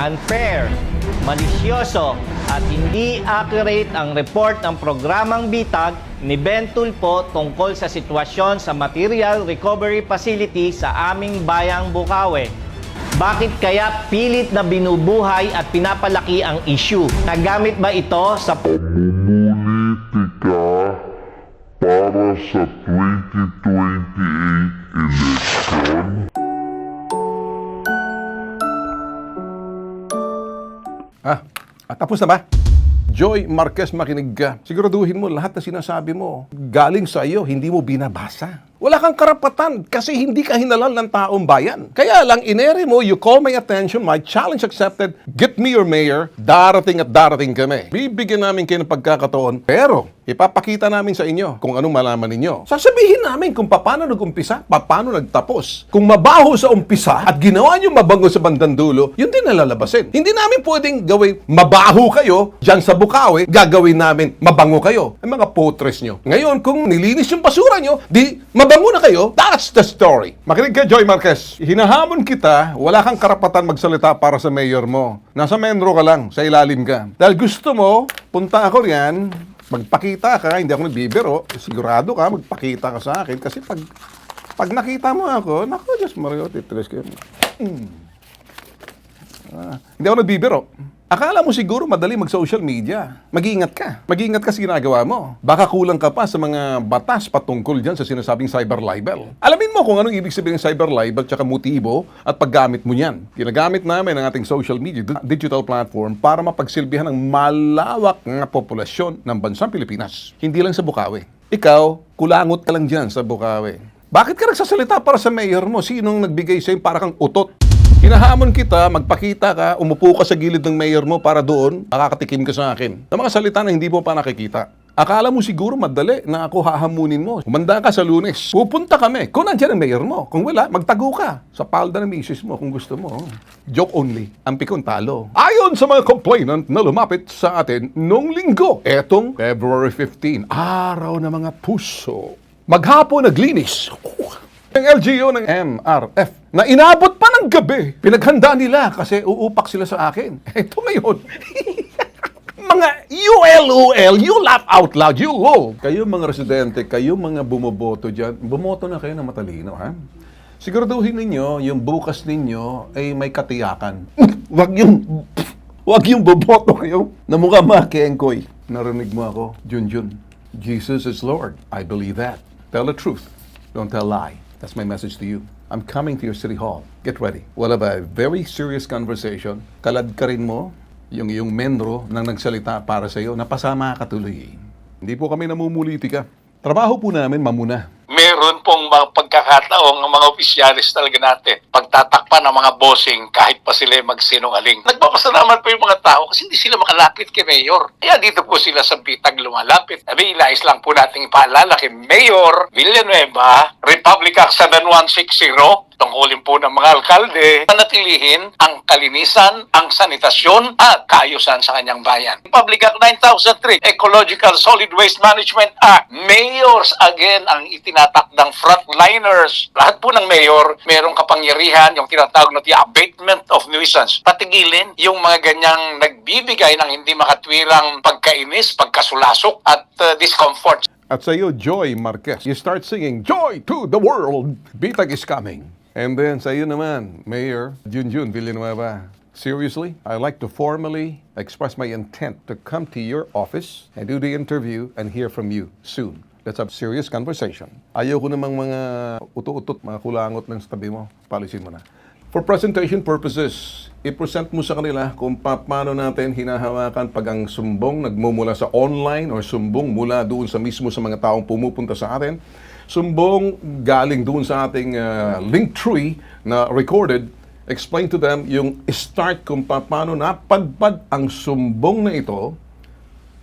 unfair, malisyoso at hindi accurate ang report ng programang Bitag ni Ben Tulfo tungkol sa sitwasyon sa Material Recovery Facility sa aming bayang Bukawi. Bakit kaya pilit na binubuhay at pinapalaki ang issue? Nagamit ba ito sa pamumulitika para sa 2028 election? Tapos na ba? Joy Marquez, makinig ka. Siguraduhin mo lahat na sinasabi mo galing sa iyo, hindi mo binabasa. Wala kang karapatan kasi hindi ka hinalal ng taong bayan. Kaya lang, inere mo, you call my attention, my challenge accepted, get me your mayor, darating at darating kami. Bibigyan namin kayo ng pagkakataon, pero ipapakita namin sa inyo kung anong malaman ninyo. Sasabihin namin kung paano nag-umpisa, paano nagtapos. Kung mabaho sa umpisa at ginawa nyo mabango sa bandang dulo, yun din nalalabasin. Hindi namin pwedeng gawin mabaho kayo dyan sa Bukawi, gagawin namin mabango kayo. Ang mga potres nyo. Ngayon, kung nilinis yung basura nyo, di mabango na kayo, that's the story. Makinig ka, Joy Marquez. Hinahamon kita, wala kang karapatan magsalita para sa mayor mo. Nasa menro ka lang, sa ilalim ka. Dahil gusto mo, punta ako riyan, magpakita ka, hindi ako nagbibiro, sigurado ka, magpakita ka sa akin. Kasi pag nakita mo ako, naku, Diyos Mario, titires kayo. Hindi ako nagbibiro. Akala mo siguro madali mag-social media. Mag-iingat ka. Mag-iingat ka sa ginagawa mo. Baka kulang ka pa sa mga batas patungkol dyan sa sinasabing cyber libel. Alamin mo kung anong ibig sabihin ng cyber libel tsaka motibo at paggamit mo niyan. Ginagamit namin ang ating social media, digital platform para mapagsilbihan ng malawak na populasyon ng bansang Pilipinas. Hindi lang sa Bukawi. Ikaw, kulangot ka lang dyan sa Bukawi. Bakit ka nagsasalita para sa mayor mo? Sinong nagbigay sa'yo para kang utot? Hinahamon kita, magpakita ka, umupo ka sa gilid ng mayor mo para doon, makakatikim ka sa akin. Ng mga salita na hindi mo pa nakikita. Akala mo siguro madali na ako hahamunin mo. Humanda ka sa Lunes. Pupunta kami. Kung nandiyan ang mayor mo. Kung wala, magtago ka sa palda ng misis mo kung gusto mo. Joke only. Ang pikon talo. Ayon sa mga complainant na lumapit sa atin noong linggo, etong February 15, araw ng mga puso. Maghapon naglinis. Ang LGU ng MRF na inabot pa ng gabi. Pinaghanda nila kasi uupak sila sa akin. Ito ngayon. Mga ULUL, you laugh out loud, you lol. Kayo mga residente, kayo mga bumoboto dyan, bumoto na kayo na matalino, ha? Siguraduhin ninyo, yung bukas ninyo ay may katiyakan. Wag yung boboto kayo na mukha makengkoy. Narinig mo ako, Junjun. Jesus is Lord. I believe that. Tell the truth. Don't tell lie. That's my message to you. I'm coming to your city hall. Get ready. We'll have a very serious conversation. Kalad ka rin mo yung iyong menro nang nagsalita para sa iyo, napasama ka tuloy. Hindi po kami namumulitika. Trabaho po namin mamuna. Meron pong mga pagkakataong ang mga opisyalis talaga natin pagtatakpan ng mga bossing kahit pa sila magsinungaling. Nagpapasalamat po yung mga tao kasi hindi sila makalapit kay Mayor. Kaya dito po sila sa Bitag lumalapit. Sabi, ilais lang po nating ipaalala kay Mayor Villanueva, Republic Act 7160, tungkulin po ng mga alkalde, panatilihin ang kalinisan, ang sanitasyon at kaayusan sa kanyang bayan. Republic Act 9003, Ecological Solid Waste Management Act, mayors again ang itinatakdang frontliners. Lahat po ng mayor, merong kapangyarihan, yung tinatawag na the abatement of nuisance. Patigilin yung mga ganyang nagbibigay ng hindi makatwirang pagkainis, pagkasulasok at discomfort. At sa iyo, Joy Marquez, you start singing, Joy to the world! Bitag is coming. And then sa iyo naman, Mayor Junjun Villanueva, seriously, I'd like to formally express my intent to come to your office and do the interview and hear from you soon. Let's have serious conversation. Ayoko namang mga utot-utot, mga kulangot ng tabi mo. Palisin mo na. For presentation purposes, i-present mo sa kanila kung paano natin hinahawakan pag ang sumbong nagmumula sa online or sumbong mula doon sa mismo sa mga taong pumupunta sa atin. Sumbong galing doon sa ating link tree na recorded, explain to them yung start kung paano napadpad ang sumbong na ito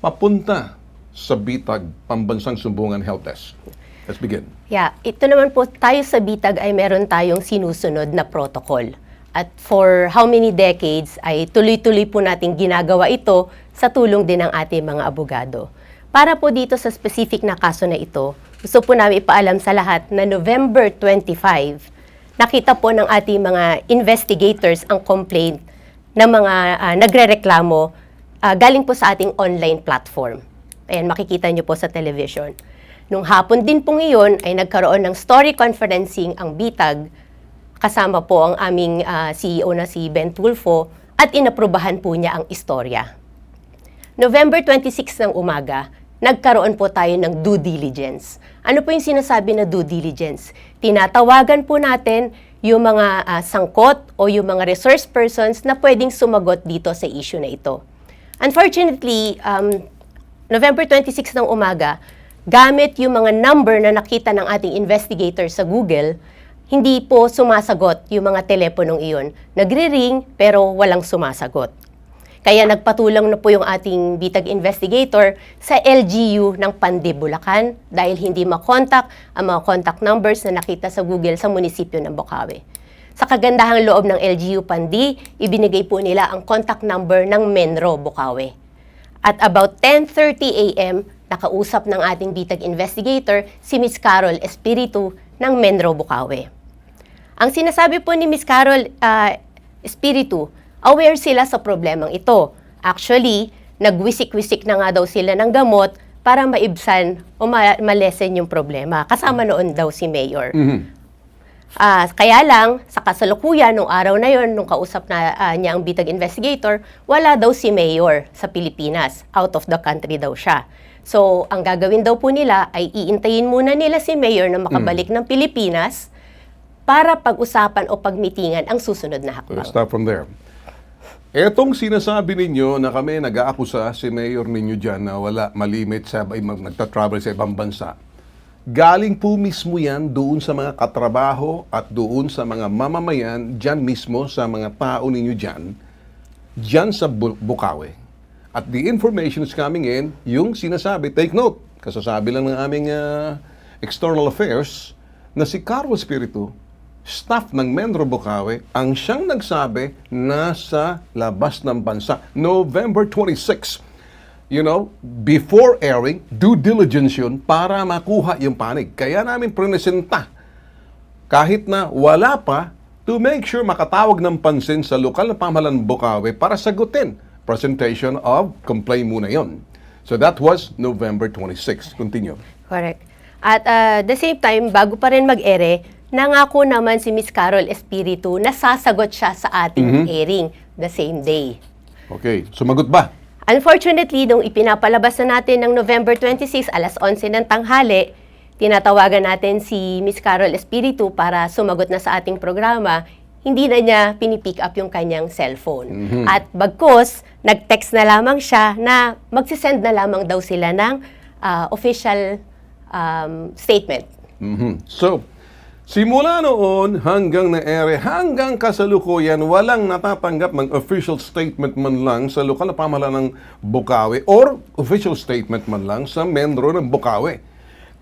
papunta sa Bitag Pambansang Sumbungan Help Desk. Let's begin. Yeah, ito naman po tayo sa Bitag ay meron tayong sinusunod na protocol. At for how many decades ay tuloy-tuloy po nating ginagawa ito sa tulong din ng ating mga abogado. Para po dito sa specific na kaso na ito, gusto po namin ipaalam sa lahat na November 25, nakita po ng ating mga investigators ang complaint ng mga nagrereklamo galing po sa ating online platform. Ayan, makikita nyo po sa television. Nung hapon din pong iyon ay nagkaroon ng story conferencing ang BITAG, kasama po ang aming CEO na si Ben Tulfo, at inaprubahan po niya ang istorya. November 26 ng umaga, nagkaroon po tayo ng due diligence. Ano po yung sinasabi na due diligence? Tinatawagan po natin yung mga sangkot o yung mga resource persons na pwedeng sumagot dito sa issue na ito. Unfortunately, November 26 ng umaga, gamit yung mga number na nakita ng ating investigator sa Google, hindi po sumasagot yung mga teleponong iyon. Nagre-ring pero walang sumasagot. Kaya nagpatulang na po yung ating BITAG investigator sa LGU ng Pandi, Bulacan dahil hindi makontak ang mga contact numbers na nakita sa Google sa munisipyo ng Bocaue. Sa kagandahang loob ng LGU Pandi, ibinigay po nila ang contact number ng Menro, Bocaue. At about 10:30 a.m., nakausap ng ating BITAG investigator si Miss Carol Espiritu ng Menro, Bocaue. Ang sinasabi po ni Miss Carol Espiritu, aware sila sa problemang ito. Actually, nagwisik-wisik na nga daw sila ng gamot para maibsan o malesen yung problema. Kasama noon daw si Mayor. Kaya lang, sa kasalukuyan, nung araw na yon, nung kausap na niya ang BITAG investigator, wala daw si Mayor sa Pilipinas. Out of the country daw siya. So, ang gagawin daw po nila ay iintayin muna nila si Mayor na makabalik ng Pilipinas para pag-usapan o pagmitingan ang susunod na hakbang. Let's start from there. Etong sinasabi ninyo na kami nag-aakusa si Mayor ninyo dyan na wala malimit sa nagtatravel sa ibang bansa. Galing po mismo yan doon sa mga katrabaho at doon sa mga mamamayan dyan mismo sa mga tao ninyo dyan sa Bocaue. At the information is coming in, yung sinasabi, take note, kasasabi lang ng aming external affairs na si Carlo Espiritu, staff ng Menro Bocaue, ang siyang nagsabi nasa labas ng bansa. November 26. You know, before airing, due diligence yun para makuha yung panig. Kaya namin presenta, kahit na wala pa, to make sure makatawag ng pansin sa lokal na pamahalaan ng Bocaue para sagutin. Presentation of complaint muna yon. So that was November 26. Continue. Correct. At the same time, bago pa rin mag-ere, nangako naman si Miss Carol Espiritu na sasagot siya sa ating airing the same day. Okay, sumagot ba? Unfortunately, nung ipinapalabas na natin ng November 26, alas 11 ng tanghali, tinatawagan natin si Miss Carol Espiritu para sumagot na sa ating programa, hindi na niya pinipick up yung kanyang cellphone. At bagkus, nag-text na lamang siya na magsisend na lamang daw sila ng official statement. So, simula noon hanggang na-ere, hanggang kasalukuyan, walang natatanggap ng official statement man lang sa lokal na pamahalaan ng Bocaue or official statement man lang sa Menro ng Bocaue.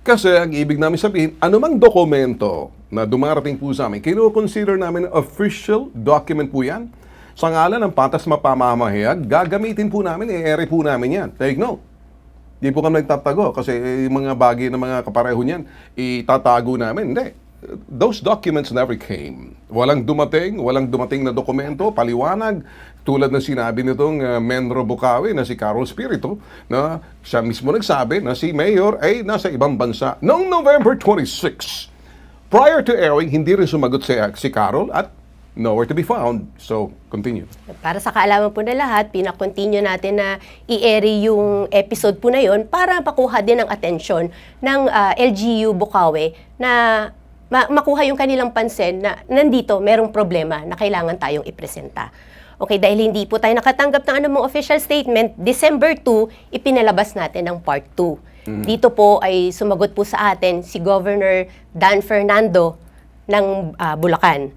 Kasi ang ibig namin sabihin, anumang dokumento na dumarating po sa amin, kino-consider namin official document po yan. Sa ngalan ng patas mapamamahayag, gagamitin po namin, i-ere po namin yan. Take note. Di po kami nagtatago kasi mga bagay na mga kapareho niyan, itatago namin. Hindi. Those documents never came. Walang dumating na dokumento, paliwanag, tulad ng sinabi nitong Menro Bocaue na si Carol Espiritu, na siya mismo nagsabi na si Mayor ay nasa ibang bansa noong November 26. Prior to airing, hindi rin sumagot si Carol at nowhere to be found. So, continue. Para sa kaalaman po na lahat, pinakontinue natin na i-airy yung episode po na yon para makuha din ang atensyon ng LGU Bocaue na makuha yung kanilang pansin na nandito merong problema na kailangan tayong ipresenta. Okay, dahil hindi po tayo nakatanggap ng anumang official statement, December 2, ipinalabas natin ang Part 2. Dito po ay sumagot po sa atin si Governor Dan Fernando ng Bulacan.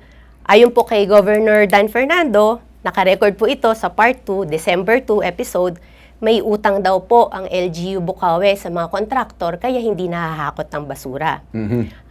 Ayon po kay Governor Dan Fernando, nakarecord po ito sa Part 2, December 2 episode, may utang daw po ang LGU Bocaue sa mga kontraktor kaya hindi nahahakot ng basura.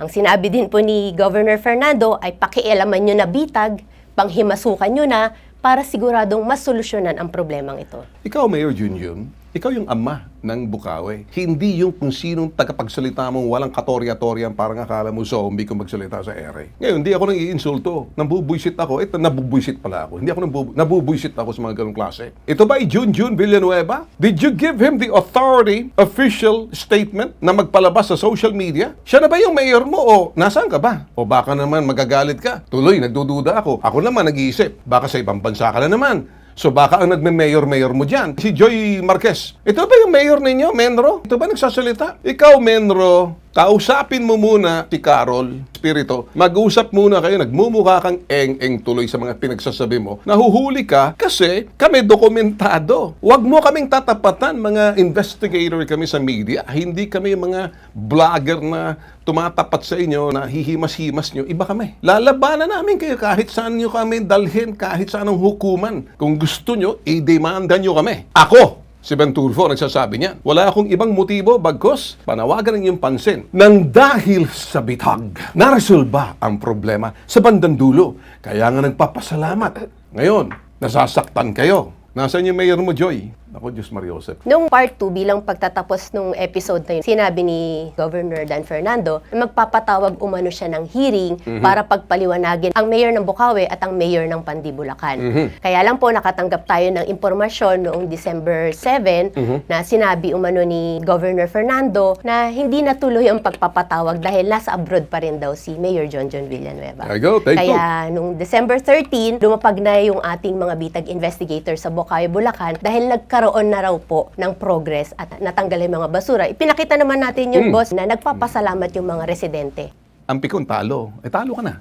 Ang sinabi din po ni Governor Fernando ay pakialaman nyo na BITAG, panghimasukan nyo na para siguradong masolusyonan ang problemang ito. Ikaw, Mayor Junjun, Ikaw yung ama ng Bukawi. Hindi yung kung sinong tagapagsalita mong walang katorya-torya parang akala mo zombie kung magsalita sa ere. Ngayon, hindi ako nang iinsulto. Nabubuysit ako. Ito, nabubuysit pala ako. Hindi ako nabubuysit ako sa mga ganong klase. Ito ba ay Junjun Villanueva? Did you give him the authority, official statement na magpalabas sa social media? Siya na ba yung mayor mo o nasaan ka ba? O baka naman magagalit ka? Tuloy, nagdududa ako. Ako naman nag-iisip. Baka sa ibang bansa ka na naman. So baka ang nagme-mayor-mayor mo dyan, si Joy Marquez. Ito ba yung mayor ninyo, Menro? Ito ba nagsasalita? Ikaw, Menro, kausapin mo muna si Carol Espiritu. Mag-usap muna kayo, nagmumukha kang eng-eng tuloy sa mga pinagsasabi mo. Nahuhuli ka kasi kami dokumentado. Huwag mo kaming tatapatan, mga investigator kami sa media. Hindi kami mga vlogger na tumatapat sa inyo na hihimas-himas nyo. Iba kami. Lalabanan namin kayo kahit saan nyo kami dalhin, kahit saan ang hukuman. Kung gusto nyo, i-demanda nyo kami. Ako, si Ben Tulfo, nagsasabi niya, wala akong ibang motibo bagkos panawagan ng iyong pansin nang dahil sa bitag, naresolba ang problema sa bandang dulo. Kaya nga nagpapasalamat. Ngayon, nasasaktan kayo. Nasaan yung mayor mo, Joy? Ako, Diyos Mariosep. Nung part 2, bilang pagtatapos nung episode na yun, sinabi ni Governor Dan Fernando na magpapatawag umano siya ng hearing para pagpaliwanagin ang mayor ng Bukawi at ang mayor ng Pandibulacan. Kaya lang po nakatanggap tayo ng impormasyon noong December 7 na sinabi umano ni Governor Fernando na hindi natuloy ang pagpapatawag dahil nasa abroad pa rin daw si Mayor John Villanueva. There you go. Take Kaya nung December 13, lumapag na yung ating mga bitag investigators sa Bukawi, Bulacan dahil nagkaroon na raw po ng progress at natanggal yung mga basura. Ipinakita naman natin yung boss na nagpapasalamat yung mga residente. Ang pikon talo. Talo ka na.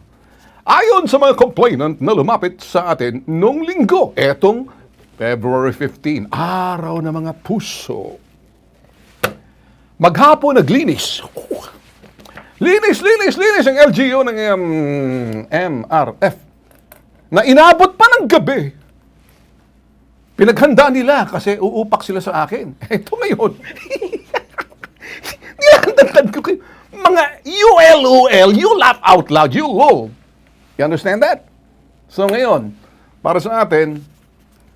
Ayon sa mga complainant na lumapit sa atin nung linggo, etong February 15, araw ng mga puso. Maghapon naglinis. Linis ang LGU ng MRF na inabot pa ng gabi. Pinaghanda nila kasi uupak sila sa akin. Ito ngayon. Nilandandan ko kayo. Mga ULOL, you laugh out loud, you lol. You understand that? So ngayon, para sa atin,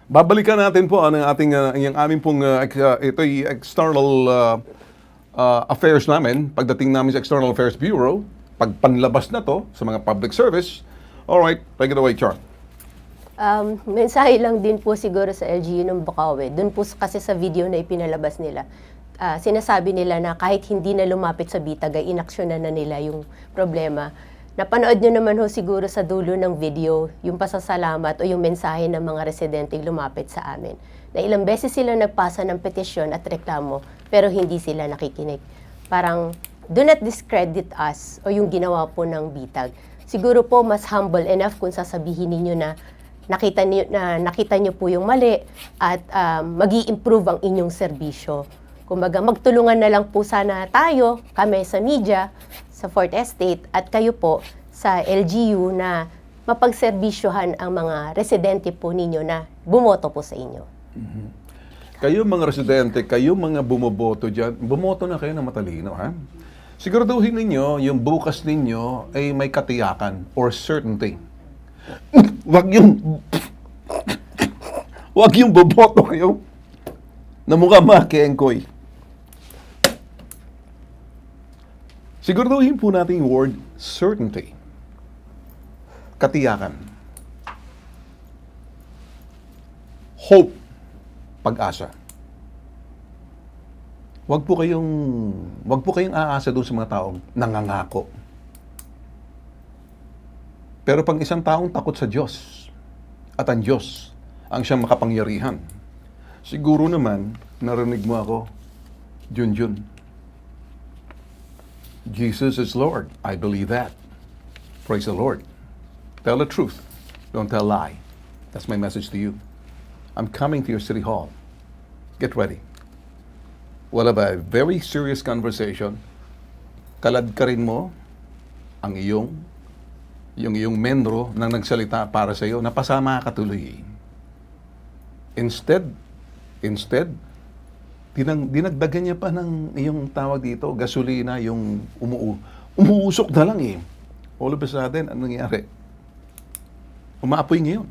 babalikan natin po ang ating, yung aming pong, ito'y external affairs namin, pagdating namin sa External Affairs Bureau, pagpanlabas na to sa mga public service. Alright, take it away, Char. Mensahe lang din po siguro sa LGU ng Bukawi. Doon po kasi sa video na ipinalabas nila, sinasabi nila na kahit hindi na lumapit sa bitag ay inaksyonan na nila yung problema. Napanood nyo naman ho siguro sa dulo ng video yung pasasalamat o yung mensahe ng mga residenteng lumapit sa amin. Na ilang beses sila nagpasa ng petisyon at reklamo pero hindi sila nakikinig. Parang do not discredit us o yung ginawa po ng bitag. Siguro po mas humble enough kung sasabihin ninyo na nakita niyo po yung mali at magi-improve ang inyong serbisyo. Kumbaga, magtulungan na lang po sana tayo, kami sa media, sa 4th Estate, at kayo po sa LGU na mapagserbisyohan ang mga residente po ninyo na bumoto po sa inyo. Kayo mga residente, kayo mga bumoboto dyan, bumoto na kayo na matalino, ha? Siguraduhin ninyo, yung bukas ninyo ay may katiyakan or certainty. Wag yung boboto kayo na mukha makengkoy. Siguraduhin po natin yung word certainty. Katiyakan. Hope. Pag-asa. Wag po kayong aasa doon sa mga taong nangangako. Pero pag isang taong takot sa Diyos, at ang Diyos ang siyang makapangyarihan, siguro naman, narinig mo ako, Junjun. Jesus is Lord. I believe that. Praise the Lord. Tell the truth. Don't tell lie. That's my message to you. I'm coming to your city hall. Get ready. We'll have a very serious conversation. Kaladkarin mo ang yung iyong menro nang nagsalita para sa iyo, napasama ka tuloy. Instead, dinagdagan niya pa ng iyong tawag dito, gasolina, yung umuusok na lang eh. All of a sudden, ano nangyari? Umaapoy ngayon.